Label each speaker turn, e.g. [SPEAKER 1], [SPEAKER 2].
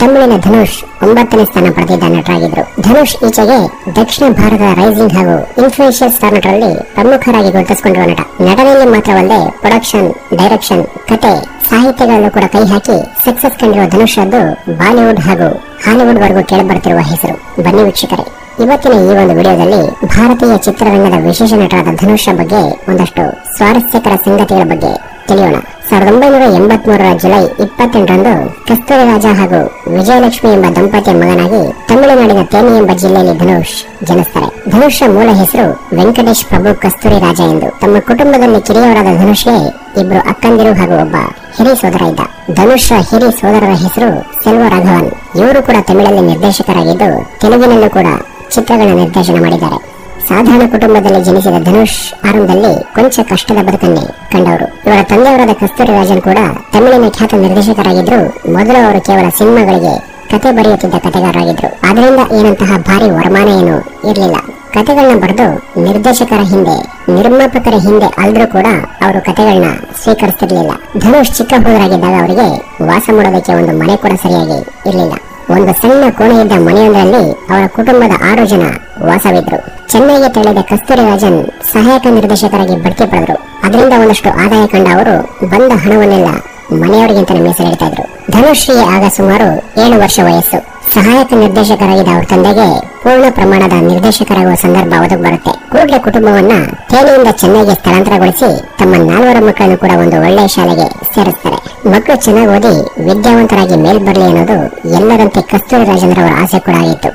[SPEAKER 1] ತಮಿಳಿನ ಧನುಷ್ 9ನೇ ಸ್ಥಾನ ಪಡೆದಿದ್ದ ನಟರಾಗಿದ್ರು. ಧನುಷ್ ಈಚೆಗೆ ದಕ್ಷಿಣ ಭಾರತದ ರೈಸಿಂಗ್ ಹಾಗೂ ಇನ್ಫ್ಲೂಯೆನ್ಷಿಯಲ್ ಸ್ಟಾರ್ ನಟರಲ್ಲಿ ಪ್ರಮುಖರಾಗಿ ಗುರುತಿಸಿಕೊಂಡಿರುವ ನಟ. ನಟನೆಯಲ್ಲಿ ಮಾತ್ರವಲ್ಲದೆ ಪ್ರೊಡಕ್ಷನ್, ಡೈರೆಕ್ಷನ್, ಕತೆ, ಸಾಹಿತ್ಯಗಳಲ್ಲೂ ಕೂಡ ಕೈ ಹಾಕಿ ಸಕ್ಸಸ್ ಕಂಡಿರುವ ಧನುಷ್ ರದ್ದು ಬಾಲಿವುಡ್ ಹಾಗೂ ಹಾಲಿವುಡ್ ವರೆಗೂ ಕೇಳಿಬರುತ್ತಿರುವ ಹೆಸರು. ಬನ್ನಿ ವೀಕ್ಷಕರೇ, ಇವತ್ತಿನ ಈ ಒಂದು ವಿಡಿಯೋದಲ್ಲಿ ಭಾರತೀಯ ಚಿತ್ರರಂಗದ ವಿಶೇಷ ನಟರಾದ ಧನುಷ್ ಬಗ್ಗೆ ಒಂದಷ್ಟು ಸ್ವಾರಸ್ಯಕರ ಸಂಗತಿಗಳ ಬಗ್ಗೆ ತಿಳಿಯೋಣ. 1983ರ ಜುಲೈ 28ರಂದು ಕಸ್ತೂರಿ ರಾಜ ಹಾಗೂ ವಿಜಯಲಕ್ಷ್ಮಿ ಎಂಬ ದಂಪತಿಯ ಮಗನಾಗಿ ತಮಿಳುನಾಡಿನ ತೇನಿ ಎಂಬ ಜಿಲ್ಲೆಯಲ್ಲಿ ಧನುಷ್ ಜನಿಸ್ತಾರೆ. ಧನುಷ್ ಮೂಲ ಹೆಸರು ವೆಂಕಟೇಶ್ ಪ್ರಭು ಕಸ್ತೂರಿ ರಾಜ ಎಂದು. ತಮ್ಮ ಕುಟುಂಬದಲ್ಲಿ ಕಿರಿಯವರಾದ ಧನುಷ್ಗೆ ಇಬ್ರು ಅಕ್ಕಂದಿರು ಹಾಗೂ ಒಬ್ಬ ಹಿರಿ ಸೋದರ ಇದ್ದ. ಧನುಷ್ ಹಿರಿ ಸೋದರರ ಹೆಸರು ಸೆಲ್ವ ರಾಘವನ್. ಇವರು ಕೂಡ ತಮಿಳಲ್ಲಿ ನಿರ್ದೇಶಕರಾಗಿದ್ದು ತೆಲುಗಿನಲ್ಲೂ ಕೂಡ ಚಿತ್ರಗಳ ನಿರ್ದೇಶನ ಮಾಡಿದ್ದಾರೆ. ಸಾಧಾರಣ ಕುಟುಂಬದಲ್ಲಿ ಜನಿಸಿದ ಧನುಷ್ ಆರಂಭದಲ್ಲಿ ಕೊಂಚ ಕಷ್ಟದ ಬದುಕನ್ನೇ ಕಂಡವರು. ಇವರ ತಂದೆಯವರಾದ ಕಸ್ತೂರಿ ರಾಜನ್ ಕೂಡ ತಮಿಳಿನ ಖ್ಯಾತ ನಿರ್ದೇಶಕರಾಗಿದ್ರು. ಮೊದಲು ಅವರು ಕೇವಲ ಸಿನಿಮಾಗಳಿಗೆ ಕತೆ ಬರೆಯುತ್ತಿದ್ದ ಕತೆಗಾರರಾಗಿದ್ರು. ಅದರಿಂದ ಏನಂತಹ ಭಾರಿ ವರಮಾನ ಏನು ಇರಲಿಲ್ಲ. ಕತೆಗಳನ್ನ ಬರೆದು ನಿರ್ದೇಶಕರ ಹಿಂದೆ, ನಿರ್ಮಾಪಕರ ಹಿಂದೆ ಅಲ್ದ್ರೂ ಕೂಡ ಅವರು ಕತೆಗಳನ್ನ ಸ್ವೀಕರಿಸ್ತಿರ್ಲಿಲ್ಲ. ಧನುಷ್ ಚಿಕ್ಕ ಹುಡುಗರಾಗಿದ್ದಾಗ ಅವರಿಗೆ ವಾಸ ಮಾಡೋದಕ್ಕೆ ಒಂದು ಮನೆ ಕೂಡ ಸರಿಯಾಗಿ ಇರಲಿಲ್ಲ. ಒಂದು ಸಣ್ಣ ಕೋಣೆ ಇದ್ದ ಮನೆಯೊಂದರಲ್ಲಿ ಅವರ ಕುಟುಂಬದ 6 ಜನ ವಾಸವಿದ್ರು. ಚೆನ್ನೈಗೆ ತೆರಳಿದ ಕಸ್ತೂರಿ ರಾಜನ್ ಸಹಾಯಕ ನಿರ್ದೇಶಕರಾಗಿ ಬಡ್ತಿ ಪಡೆದರು. ಅದರಿಂದ ಒಂದಷ್ಟು ಆದಾಯ ಕಂಡ ಅವರು ಬಂದ ಹಣವನ್ನೆಲ್ಲ ಮನೆಯವರಿಗಿಂತ ಮೀಸಲಿಡ್ತಾ ಇದ್ರು. ಧನುಶ್ರಿಗೆ ಆಗ ಸುಮಾರು 7 ವರ್ಷ ವಯಸ್ಸು. ಸಹಾಯಕ ನಿರ್ದೇಶಕರಾಗಿದ್ದ ಅವ್ರ ತಂದೆಗೆ ಪೂರ್ಣ ಪ್ರಮಾಣದ ನಿರ್ದೇಶಕರಾಗುವ ಸಂದರ್ಭ ಒದಗಿ ಬರುತ್ತೆ. ಕೂಡಲೇ ಕುಟುಂಬವನ್ನ ತೇನಿಯಿಂದ ಚೆನ್ನೈಗೆ ಸ್ಥಳಾಂತರಗೊಳಿಸಿ ತಮ್ಮ 4 ಮಕ್ಕಳನ್ನು ಕೂಡ ಒಂದು ಒಳ್ಳೆಯ ಶಾಲೆಗೆ ಸೇರಿಸ್ತಾರೆ. ಮಕ್ಕಳು ಚೆನ್ನಾಗಿ ಓದಿ ವಿದ್ಯಾವಂತರಾಗಿ ಮೇಲ್ ಬರಲಿ ಅನ್ನೋದು ಎಲ್ಲರಂತೆ ಕಸ್ತೂರಿ ರಾಜೇಂದ್ರ ಅವರ ಆಸೆ ಕೂಡ ಆಗಿತ್ತು.